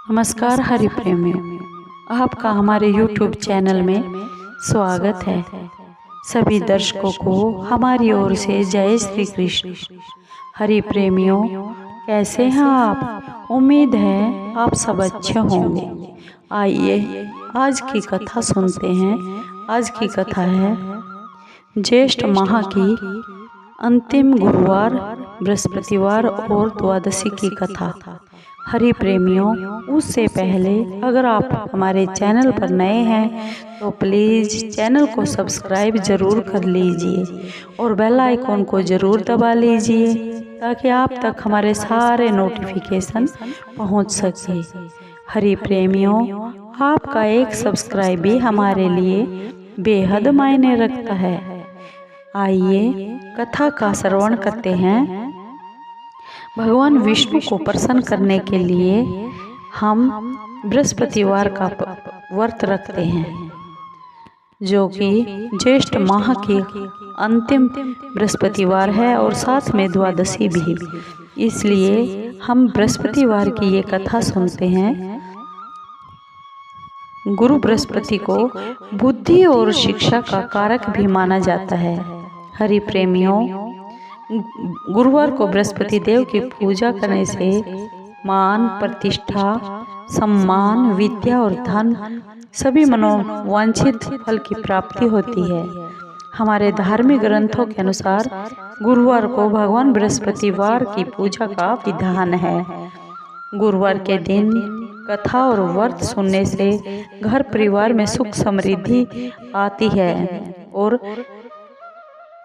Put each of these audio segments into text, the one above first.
नमस्कार हरि प्रेमियों, आपका हमारे YouTube चैनल में स्वागत है। सभी दर्शकों को हमारी ओर से जय श्री कृष्ण। हरि प्रेमियों, कैसे हैं आप? उम्मीद है आप सब अच्छे होंगे। आइए आज की कथा सुनते हैं। आज की कथा है ज्येष्ठ माह की अंतिम गुरुवार, बृहस्पतिवार और द्वादशी की कथा। हरि प्रेमियों, उससे पहले अगर आप हमारे चैनल पर नए हैं तो प्लीज़ चैनल को सब्सक्राइब ज़रूर कर लीजिए और बेल आइकॉन को ज़रूर दबा लीजिए ताकि आप तक हमारे सारे नोटिफिकेशन पहुंच सके। हरि प्रेमियों, आपका एक सब्सक्राइब भी हमारे लिए बेहद मायने रखता है। आइए कथा का श्रवण करते हैं। भगवान विष्णु को प्रसन्न करने के लिए हम बृहस्पतिवार का व्रत रखते हैं, जो कि ज्येष्ठ माह की अंतिम बृहस्पतिवार है और साथ में द्वादशी भी। इसलिए हम बृहस्पतिवार की ये कथा सुनते हैं। गुरु बृहस्पति को बुद्धि और शिक्षा का कारक भी माना जाता है। हरि प्रेमियों, गुरुवार को बृहस्पति देव की पूजा करने से मान, प्रतिष्ठा, सम्मान, विद्या और धन सभी मनोवांछित फल की प्राप्ति होती है। हमारे धार्मिक ग्रंथों के अनुसार गुरुवार को भगवान बृहस्पतिवार की पूजा का विधान है। गुरुवार के दिन कथा और व्रत सुनने से घर परिवार में सुख समृद्धि आती है। और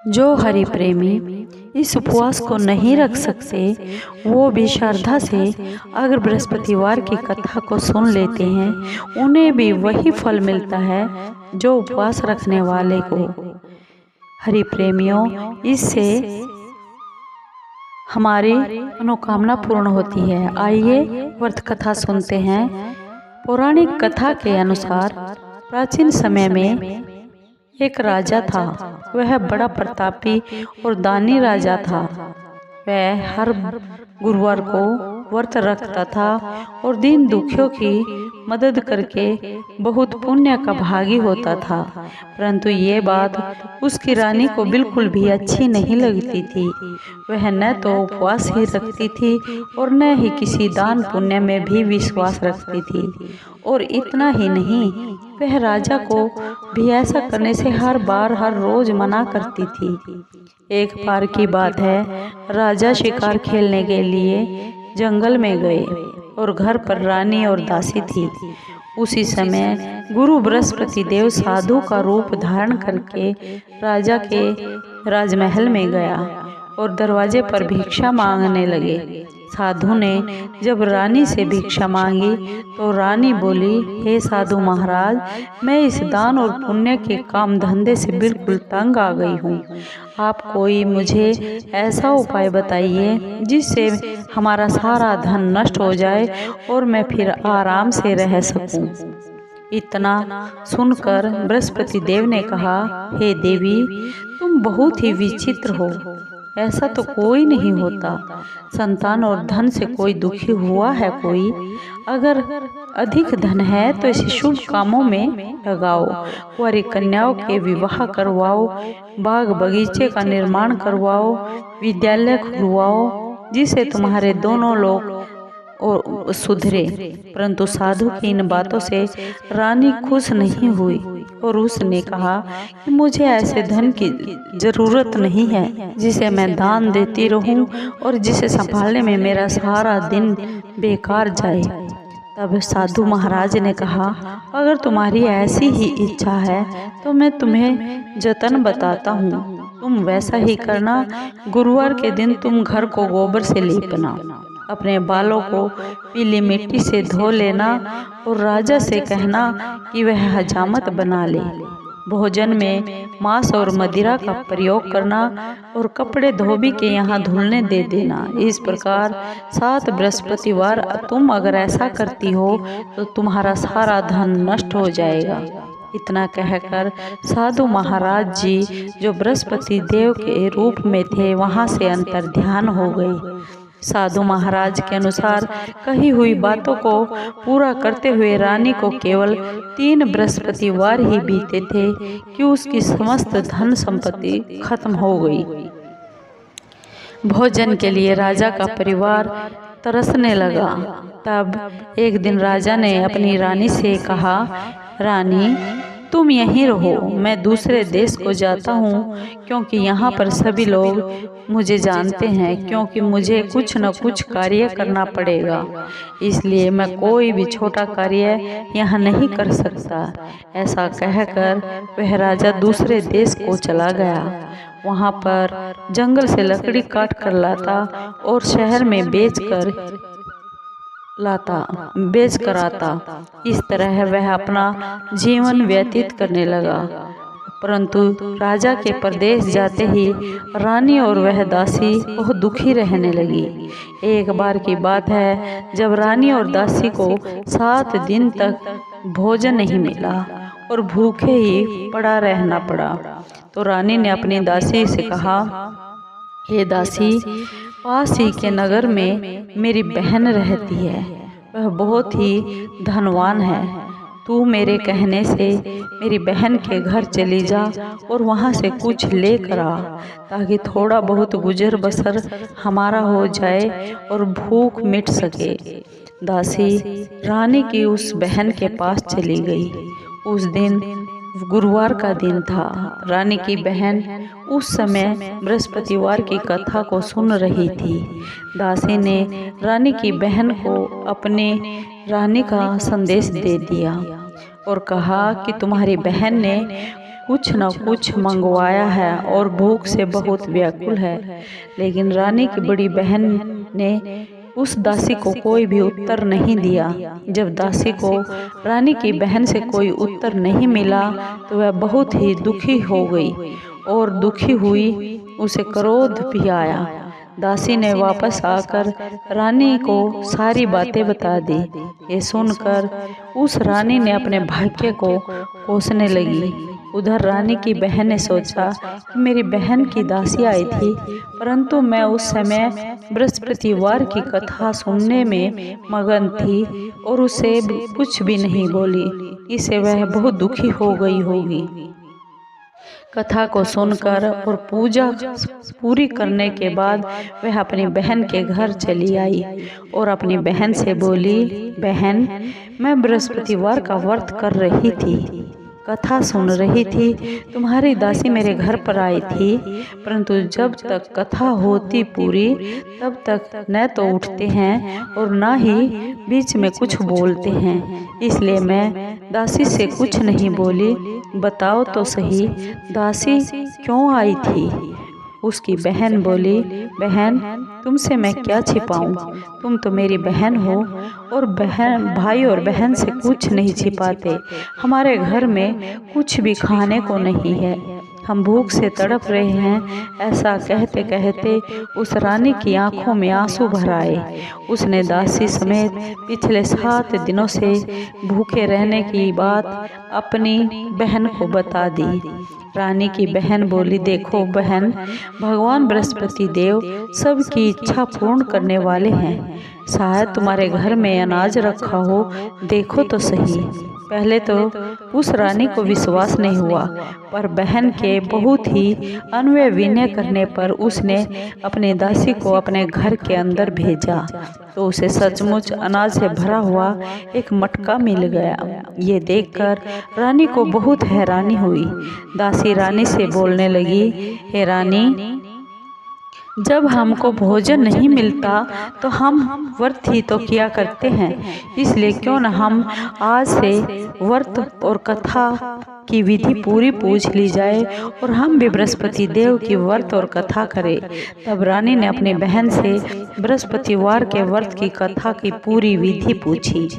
जो हरि प्रेमी इस उपवास को नहीं रख सकते, वो भी श्रद्धा से अगर बृहस्पतिवार की कथा को सुन लेते हैं, उन्हें भी वही फल मिलता है जो उपवास रखने वाले को। हरि प्रेमियों, इससे हमारी मनोकामना पूर्ण होती है। आइए व्रत कथा सुनते हैं। पौराणिक कथा के अनुसार प्राचीन समय में एक राजा था। वह बड़ा प्रतापी और दानी राजा था। वह हर गुरुवार को व्रत रखता था और दीन दुखियों की मदद करके बहुत पुण्य का भागी होता था। परंतु ये बात उसकी रानी को बिल्कुल भी अच्छी नहीं लगती थी। वह न तो उपवास ही रखती थी और न ही किसी दान पुण्य में भी विश्वास रखती थी। और इतना ही नहीं, वह राजा को भी ऐसा करने से हर रोज मना करती थी। एक बार की बात है, राजा शिकार खेलने के लिए जंगल में गए और घर पर रानी और दासी थी। उसी समय गुरु बृहस्पति देव साधु का रूप धारण करके राजा के राजमहल में गया और दरवाजे पर भिक्षा मांगने लगे। साधु ने जब रानी से भिक्षा मांगी तो रानी बोली, हे साधु महाराज, मैं इस दान और पुण्य के काम धंधे से बिल्कुल तंग आ गई हूँ। आप कोई मुझे ऐसा उपाय बताइए जिससे हमारा सारा धन नष्ट हो जाए और मैं फिर आराम से रह सकूं। इतना सुनकर बृहस्पति देव ने कहा, हे देवी, तुम बहुत ही विचित्र हो। ऐसा तो कोई नहीं होता। संतान और धन से कोई दुखी हुआ है कोई? अगर अधिक धन है तो इसे शुभ कामों में लगाओ, कुंवारी कन्याओं के विवाह करवाओ, बाग बगीचे का निर्माण करवाओ, विद्यालय खुलवाओ, जिससे तुम्हारे दोनों लोग और सुधरे। परंतु साधु की इन बातों से रानी खुश नहीं हुई और उसने कहा कि मुझे ऐसे धन की जरूरत नहीं है जिसे मैं दान देती रहूं और जिसे संभालने में मेरा सारा दिन बेकार जाए। तब साधु महाराज ने कहा, अगर तुम्हारी ऐसी ही इच्छा है तो मैं तुम्हें जतन बताता हूँ। तुम वैसा ही करना। गुरुवार के दिन तुम घर को गोबर से लीपना, अपने बालों को पीली मिट्टी से धो लेना और राजा से कहना कि वह हजामत बना ले। भोजन में मांस और मदिरा का प्रयोग करना और कपड़े धोबी के यहाँ धुलने दे देना। इस प्रकार 7 बृहस्पतिवार तुम अगर ऐसा करती हो तो तुम्हारा सारा धन नष्ट हो जाएगा। इतना कहकर साधु महाराज जी, जो बृहस्पति देव के रूप में थे, वहाँ से अंतर्ध्यान हो गए। साधु महाराज के अनुसार कही हुई बातों को पूरा करते हुए रानी को केवल 3 बृहस्पतिवार ही बीते थे कि उसकी समस्त धन संपत्ति खत्म हो गई। भोजन के लिए राजा का परिवार तरसने लगा। तब एक दिन राजा ने अपनी रानी से कहा, रानी तुम यहीं रहो, मैं दूसरे देश को जाता हूँ, क्योंकि यहाँ पर सभी लोग मुझे जानते हैं, क्योंकि मुझे कुछ न कुछ कार्य करना पड़ेगा, इसलिए मैं कोई भी छोटा कार्य यहाँ नहीं कर सकता। ऐसा कहकर वह राजा दूसरे देश को चला गया। वहाँ पर जंगल से लकड़ी काट कर लाता और शहर में बेच कर आता। इस तरह वह अपना जीवन व्यतीत करने लगा। परंतु राजा के प्रदेश जाते ही रानी और वह दासी बहुत दुखी रहने लगी। एक बार की बात है, जब रानी और दासी को 7 दिन तक भोजन नहीं मिला और भूखे ही पड़ा रहना पड़ा, तो रानी ने अपनी दासी से कहा, हे दासी, पास ही के नगर में मेरी बहन रहती है, वह बहुत ही धनवान है। तू मेरे कहने से मेरी बहन के घर चली जा और वहाँ से कुछ लेकर आ, ताकि थोड़ा बहुत गुजर बसर हमारा हो जाए और भूख मिट सके। दासी रानी की उस बहन के पास चली गई। उस दिन गुरुवार का दिन था। रानी की बहन उस समय बृहस्पतिवार की कथा को सुन रही थी। दासी ने रानी की बहन को अपने रानी का संदेश दे दिया और कहा कि तुम्हारी बहन ने कुछ न कुछ मंगवाया है और भूख से बहुत व्याकुल है। लेकिन रानी की बड़ी बहन ने उस दासी को कोई भी उत्तर नहीं दिया। जब दासी को रानी की बहन से कोई उत्तर नहीं मिला तो वह बहुत ही दुखी हो गई और दुखी हुई उसे क्रोध भी आया। दासी ने वापस आकर रानी को सारी बातें बता दी। ये सुनकर उस रानी ने अपने भाग्य को कोसने लगी। उधर रानी की बहन ने सोचा कि मेरी बहन की दासी आई थी, परंतु मैं उस समय बृहस्पतिवार की कथा सुनने में मगन थी और उसे कुछ भी नहीं बोली। इससे वह बहुत दुखी हो गई होगी। कथा को सुनकर और पूजा पूरी करने के बाद वह अपनी बहन के घर चली आई और अपनी बहन से बोली, बहन, मैं बृहस्पतिवार का व्रत कर रही थी, कथा सुन रही थी, तुम्हारी दासी मेरे घर पर आई थी, परंतु जब तक कथा होती पूरी तब तक न तो उठते हैं और न ही बीच में कुछ बोलते हैं, इसलिए मैं दासी से कुछ नहीं बोली। बताओ तो सही, दासी क्यों आई थी? उसकी बहन बोली, बहन, तुमसे मैं क्या छिपाऊं? तुम तो मेरी बहन हो और भाई और बहन से कुछ नहीं छिपाते। हमारे घर में कुछ भी खाने को नहीं है, हम भूख से तड़प रहे हैं। ऐसा कहते कहते उस रानी की आंखों में आंसू भर आए। उसने दासी समेत पिछले 7 दिनों से भूखे रहने की बात अपनी बहन को बता दी। रानी की बहन बोली, देखो बहन, भगवान बृहस्पति देव सबकी इच्छा पूर्ण करने वाले हैं। शायद तुम्हारे घर में अनाज रखा हो, देखो तो सही। पहले तो उस रानी को विश्वास नहीं हुआ, पर बहन के बहुत ही अन्वय विनय करने पर उसने अपनी दासी को अपने घर के अंदर भेजा, तो उसे सचमुच अनाज से भरा हुआ एक मटका मिल गया। ये देखकर रानी को बहुत हैरानी हुई। दासी रानी से बोलने लगी, हे रानी, जब हमको भोजन नहीं मिलता तो हम व्रत ही तो किया करते हैं, इसलिए क्यों न हम आज से व्रत और कथा की विधि पूरी पूछ ली जाए और हम भी बृहस्पति देव की व्रत और कथा करें। तब रानी ने अपनी बहन से बृहस्पतिवार के व्रत की कथा की पूरी विधि पूछी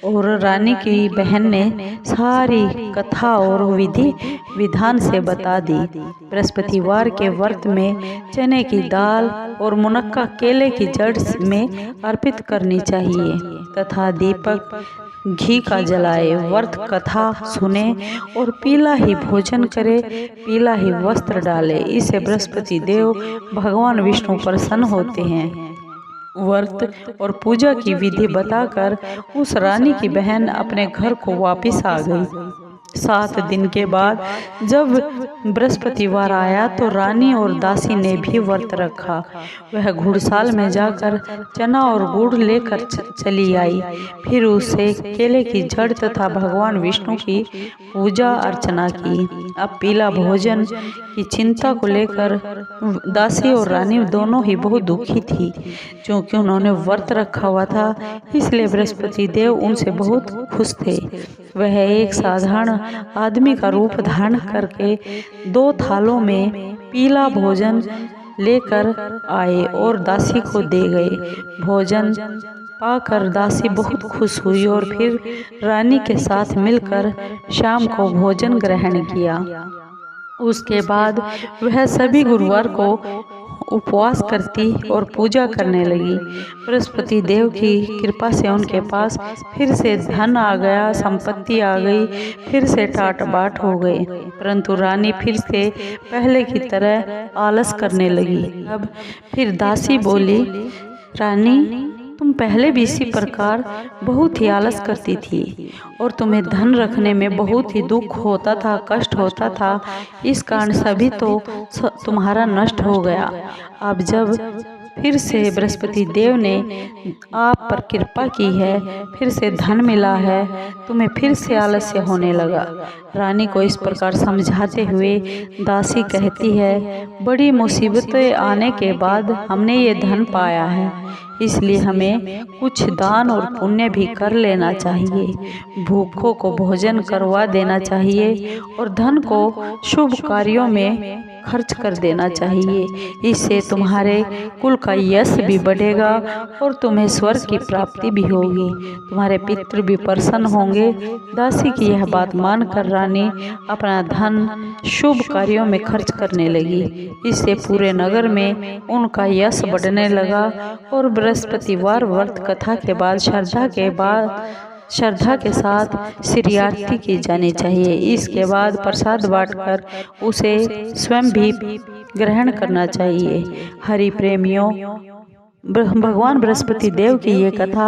और रानी की बहन ने सारी कथा और विधि विधान से बता दी। बृहस्पतिवार के व्रत में चने की दाल और मुनक्का केले की जड़ में अर्पित करनी चाहिए तथा दीपक घी का जलाए, व्रत कथा सुने और पीला ही भोजन करे, पीला ही वस्त्र डाले। इससे बृहस्पति देव भगवान विष्णु प्रसन्न होते हैं। व्रत और पूजा की विधि बताकर उस रानी की बहन अपने घर को वापस आ गई। 7 दिन के बाद जब बृहस्पतिवार आया तो रानी और दासी ने भी व्रत रखा। वह घुड़साल में जाकर चना और गुड़ लेकर चली आई। फिर उसे केले की जड़ तथा भगवान विष्णु की पूजा अर्चना की। अब पीला भोजन की चिंता को लेकर दासी और रानी दोनों ही बहुत दुखी थी। क्योंकि उन्होंने व्रत रखा हुआ था, इसलिए बृहस्पति देव उनसे बहुत खुश थे। वह एक साधारण आदमी का रूप धारण करके 2 थालों में पीला भोजन लेकर आए और दासी को दे गए। भोजन पाकर दासी बहुत खुश हुई और फिर रानी के साथ मिलकर शाम को भोजन ग्रहण किया। उसके बाद वह सभी गुरुवार को उपवास करती और पूजा करने लगी। बृहस्पति देव की कृपा से उनके पास फिर से धन आ गया, संपत्ति आ गई, फिर से टाट बाट हो गए। परंतु रानी फिर से पहले की तरह आलस करने लगी। अब फिर दासी बोली, रानी तुम पहले भी इसी प्रकार बहुत ही आलस करती थी और तुम्हें धन रखने में बहुत ही दुख होता था, कष्ट होता था। इस कारण सभी तो तुम्हारा नष्ट हो गया। अब जब फिर से बृहस्पति देव ने आप पर कृपा की है, फिर से धन मिला है, तुम्हें फिर से आलस्य होने लगा। रानी को इस प्रकार समझाते हुए दासी कहती है, बड़ी मुसीबतें आने के बाद हमने ये धन पाया है, इसलिए हमें कुछ दान और पुण्य भी कर लेना चाहिए। भूखों को भोजन करवा देना चाहिए और धन को शुभ कार्यों में खर्च कर देना चाहिए। इससे तुम्हारे कुल का यश भी बढ़ेगा और तुम्हें स्वर्ग की प्राप्ति भी होगी, तुम्हारे पितृ भी प्रसन्न होंगे। दासी की यह बात मानकर रानी अपना धन शुभ कार्यों में खर्च करने लगी। इससे पूरे नगर में उनका यश बढ़ने लगा। और बृहस्पतिवार व्रत कथा के बाद श्रद्धा के साथ श्री आरती की जानी चाहिए। इसके बाद प्रसाद बांटकर उसे स्वयं भी ग्रहण करना चाहिए। हरि प्रेमियों, भगवान बृहस्पति देव की ये कथा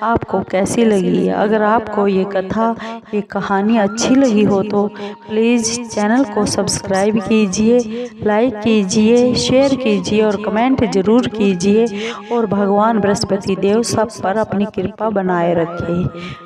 आपको कैसी लगी? अगर आपको ये कथा, ये कहानी अच्छी लगी हो तो प्लीज़ चैनल को सब्सक्राइब कीजिए, लाइक कीजिए, शेयर कीजिए और कमेंट ज़रूर कीजिए। और भगवान बृहस्पति देव सब पर अपनी कृपा बनाए रखे।